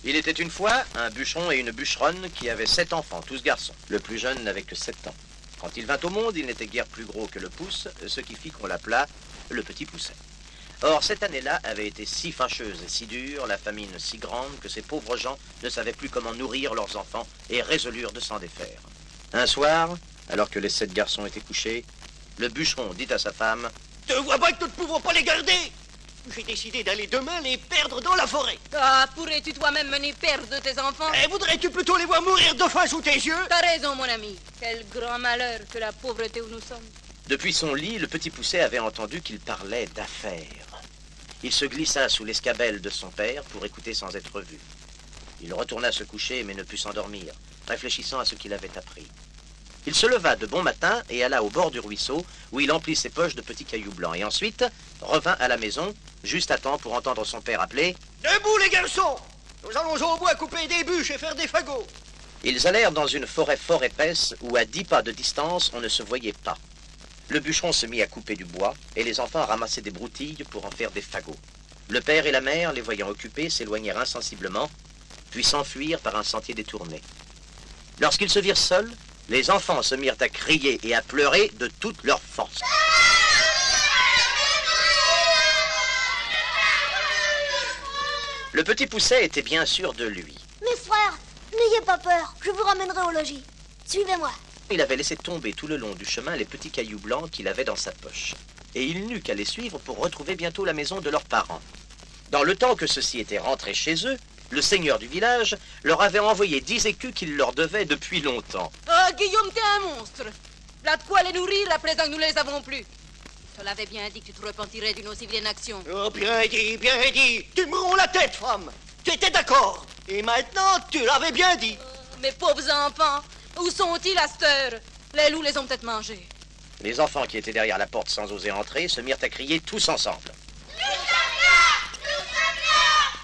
Il était une fois un bûcheron et une bûcheronne qui avaient 7 enfants, tous garçons. Le plus jeune n'avait que 7 ans. Quand il vint au monde, il n'était guère plus gros que le pouce, ce qui fit qu'on l'appela le petit pousset. Or, cette année-là avait été si fâcheuse et si dure, la famine si grande, que ces pauvres gens ne savaient plus comment nourrir leurs enfants et résolurent de s'en défaire. Un soir, alors que les 7 garçons étaient couchés, le bûcheron dit à sa femme: « Te vois pas que nous ne pouvons pas les garder. J'ai décidé d'aller demain les perdre dans la forêt. » « Ah, pourrais-tu toi-même mener perdre tes enfants? » « Voudrais-tu plutôt les voir mourir de faim sous tes yeux? » T'as raison, mon ami. Quel grand malheur que la pauvreté où nous sommes. Depuis son lit, le petit pousset avait entendu qu'il parlait d'affaires. Il se glissa sous l'escabelle de son père pour écouter sans être vu. Il retourna se coucher mais ne put s'endormir, réfléchissant à ce qu'il avait appris. Il se leva de bon matin et alla au bord du ruisseau où il emplit ses poches de petits cailloux blancs et ensuite revint à la maison juste à temps pour entendre son père appeler: « Debout les garçons! Nous allons au bois couper des bûches et faire des fagots. » Ils allèrent dans une forêt fort épaisse où à 10 pas de distance on ne se voyait pas. Le bûcheron se mit à couper du bois et les enfants à ramasser des broutilles pour en faire des fagots. Le père et la mère, les voyant occupés, s'éloignèrent insensiblement, puis s'enfuirent par un sentier détourné. Lorsqu'ils se virent seuls, les enfants se mirent à crier et à pleurer de toute leur force. Le petit pousset était bien sûr de lui. Mes frères, n'ayez pas peur, je vous ramènerai au logis. Suivez-moi. Il avait laissé tomber tout le long du chemin les petits cailloux blancs qu'il avait dans sa poche. Et il n'eut qu'à les suivre pour retrouver bientôt la maison de leurs parents. Dans le temps que ceux-ci étaient rentrés chez eux, le seigneur du village leur avait envoyé 10 écus qu'il leur devait depuis longtemps. « Ah, Guillaume, t'es un monstre! Là de quoi les nourrir à présent que nous les avons plus. Je te l'avais bien dit que tu te repentirais d'une aussi vilaine action. » « Oh, bien dit, bien dit. Tu me ronds la tête, femme. Tu étais d'accord. Et maintenant, tu l'avais bien dit. » Mes pauvres enfants, où sont-ils à cette heure? Les loups les ont peut-être mangés. Les enfants qui étaient derrière la porte sans oser entrer se mirent à crier tous ensemble.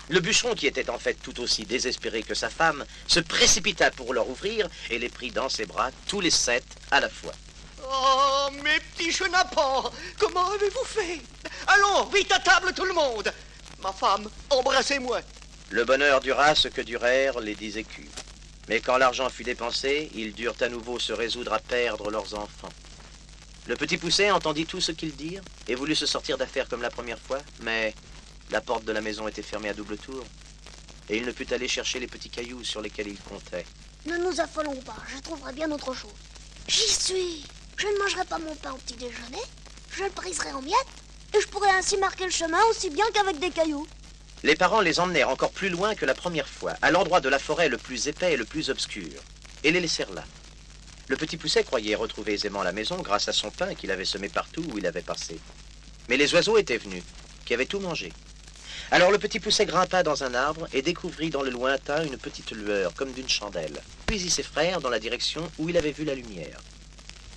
Le bûcheron, qui était en fait tout aussi désespéré que sa femme, se précipita pour leur ouvrir et les prit dans ses bras, tous les 7 à la fois. « Oh, mes petits chenapans, comment avez-vous fait? Allons, vite à table tout le monde. Ma femme, embrassez-moi. » Le bonheur dura ce que durèrent les 10 écus. Mais quand l'argent fut dépensé, ils durent à nouveau se résoudre à perdre leurs enfants. Le petit pousset entendit tout ce qu'ils dirent et voulut se sortir d'affaire comme la première fois, mais la porte de la maison était fermée à double tour et il ne put aller chercher les petits cailloux sur lesquels il comptait. Ne nous affolons pas, je trouverai bien autre chose. J'y suis. Je ne mangerai pas mon pain au petit déjeuner, je le briserai en miettes et je pourrai ainsi marquer le chemin aussi bien qu'avec des cailloux. Les parents les emmenèrent encore plus loin que la première fois, à l'endroit de la forêt le plus épais et le plus obscur, et les laissèrent là. Le petit pousset croyait retrouver aisément la maison grâce à son pain qu'il avait semé partout où il avait passé. Mais les oiseaux étaient venus, qui avaient tout mangé. Alors le petit pousset grimpa dans un arbre et découvrit dans le lointain une petite lueur, comme d'une chandelle. Puis ses frères dans la direction où il avait vu la lumière.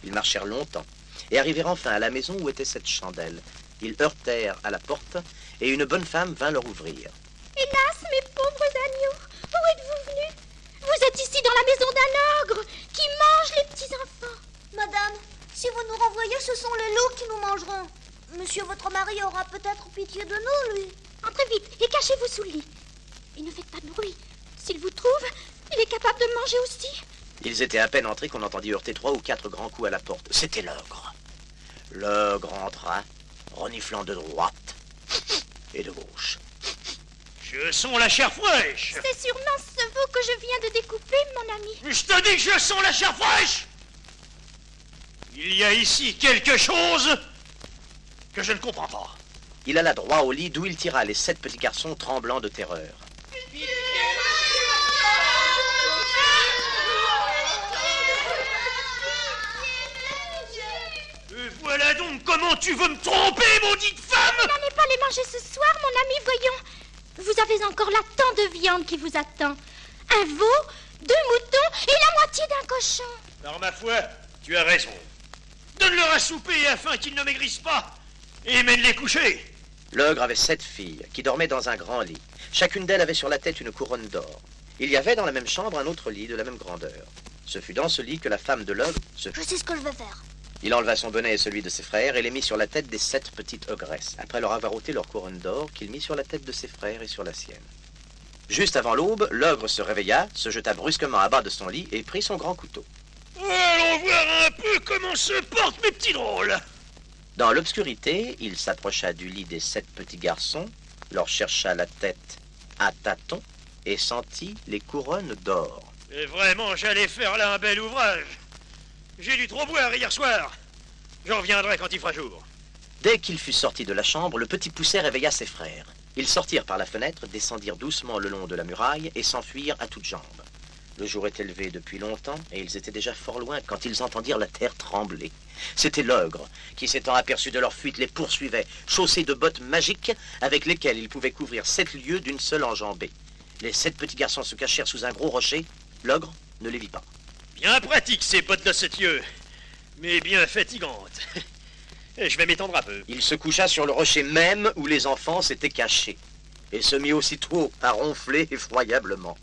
Ils marchèrent longtemps et arrivèrent enfin à la maison où était cette chandelle. Ils heurtèrent à la porte et une bonne femme vint leur ouvrir. « Hélas, mes pauvres agneaux, où êtes-vous venus? Vous êtes ici dans la maison d'un ogre qui mange les petits-enfants. » « Madame, si vous nous renvoyez, ce sont les loups qui nous mangeront. Monsieur, votre mari aura peut-être pitié de nous, lui. » « Entrez vite et cachez-vous sous le lit. Et ne faites pas de bruit. S'il vous trouve, il est capable de me manger aussi. » Ils étaient à peine entrés qu'on entendit heurter 3 ou 4 grands coups à la porte. C'était l'ogre. L'ogre entra, reniflant de droite et de gauche. « Je sens la chair fraîche. »« C'est sûrement ce veau que je viens de découper, mon ami. »« Je te dis que je sens la chair fraîche. Il y a ici quelque chose que je ne comprends pas. » Il alla droit au lit d'où il tira les 7 petits garçons tremblants de terreur. Voilà donc comment tu veux me tromper, maudite femme! N'allez pas les manger ce soir, mon ami, voyons. Vous avez encore là tant de viande qui vous attend. Un veau, 2 moutons et la moitié d'un cochon. Par ma foi, tu as raison. Donne-leur à souper afin qu'ils ne maigrissent pas et mène-les coucher. L'ogre avait 7 filles qui dormaient dans un grand lit. Chacune d'elles avait sur la tête une couronne d'or. Il y avait dans la même chambre un autre lit de la même grandeur. Ce fut dans ce lit que la femme de l'ogre se... Je sais ce que je vais faire. Il enleva son bonnet et celui de ses frères et les mit sur la tête des 7 petites ogresses, après leur avoir ôté leur couronne d'or qu'il mit sur la tête de ses frères et sur la sienne. Juste avant l'aube, l'ogre se réveilla, se jeta brusquement à bas de son lit et prit son grand couteau. Allons voir un peu comment se portent mes petits drôles. Dans l'obscurité, il s'approcha du lit des 7 petits garçons, leur chercha la tête à tâtons et sentit les couronnes d'or. Et vraiment, j'allais faire là un bel ouvrage. J'ai dû trop boire hier soir. J'en reviendrai quand il fera jour. Dès qu'il fut sorti de la chambre, le petit Pousset réveilla ses frères. Ils sortirent par la fenêtre, descendirent doucement le long de la muraille et s'enfuirent à toutes jambes. Le jour était levé depuis longtemps et ils étaient déjà fort loin quand ils entendirent la terre trembler. C'était l'ogre qui, s'étant aperçu de leur fuite, les poursuivait, chaussés de bottes magiques avec lesquelles ils pouvaient couvrir 7 lieues d'une seule enjambée. Les 7 petits garçons se cachèrent sous un gros rocher. L'ogre ne les vit pas. Bien pratique ces bottes de 7 lieues, mais bien fatigantes. Et je vais m'étendre un peu. Il se coucha sur le rocher même où les enfants s'étaient cachés et se mit aussitôt à ronfler effroyablement.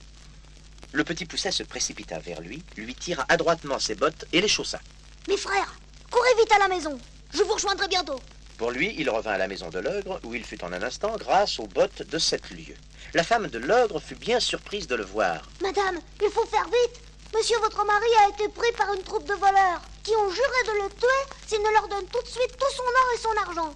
Le petit Pousset se précipita vers lui, lui tira adroitement ses bottes et les chaussa. Mes frères, courez vite à la maison. Je vous rejoindrai bientôt. Pour lui, il revint à la maison de l'ogre, où il fut en un instant grâce aux bottes de 7 lieues. La femme de l'ogre fut bien surprise de le voir. Madame, il faut faire vite. Monsieur, votre mari a été pris par une troupe de voleurs qui ont juré de le tuer s'il ne leur donne tout de suite tout son or et son argent.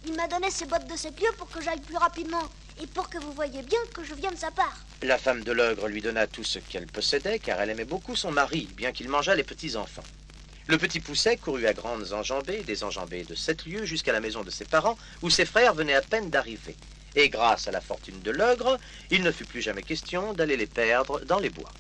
Il m'a donné ses bottes de 7 lieues pour que j'aille plus rapidement et pour que vous voyiez bien que je viens de sa part. La femme de l'ogre lui donna tout ce qu'elle possédait, car elle aimait beaucoup son mari, bien qu'il mangeât les petits-enfants. Le petit Pousset courut à grandes enjambées, des enjambées de 7 lieues, jusqu'à la maison de ses parents, où ses frères venaient à peine d'arriver. Et grâce à la fortune de l'ogre, il ne fut plus jamais question d'aller les perdre dans les bois.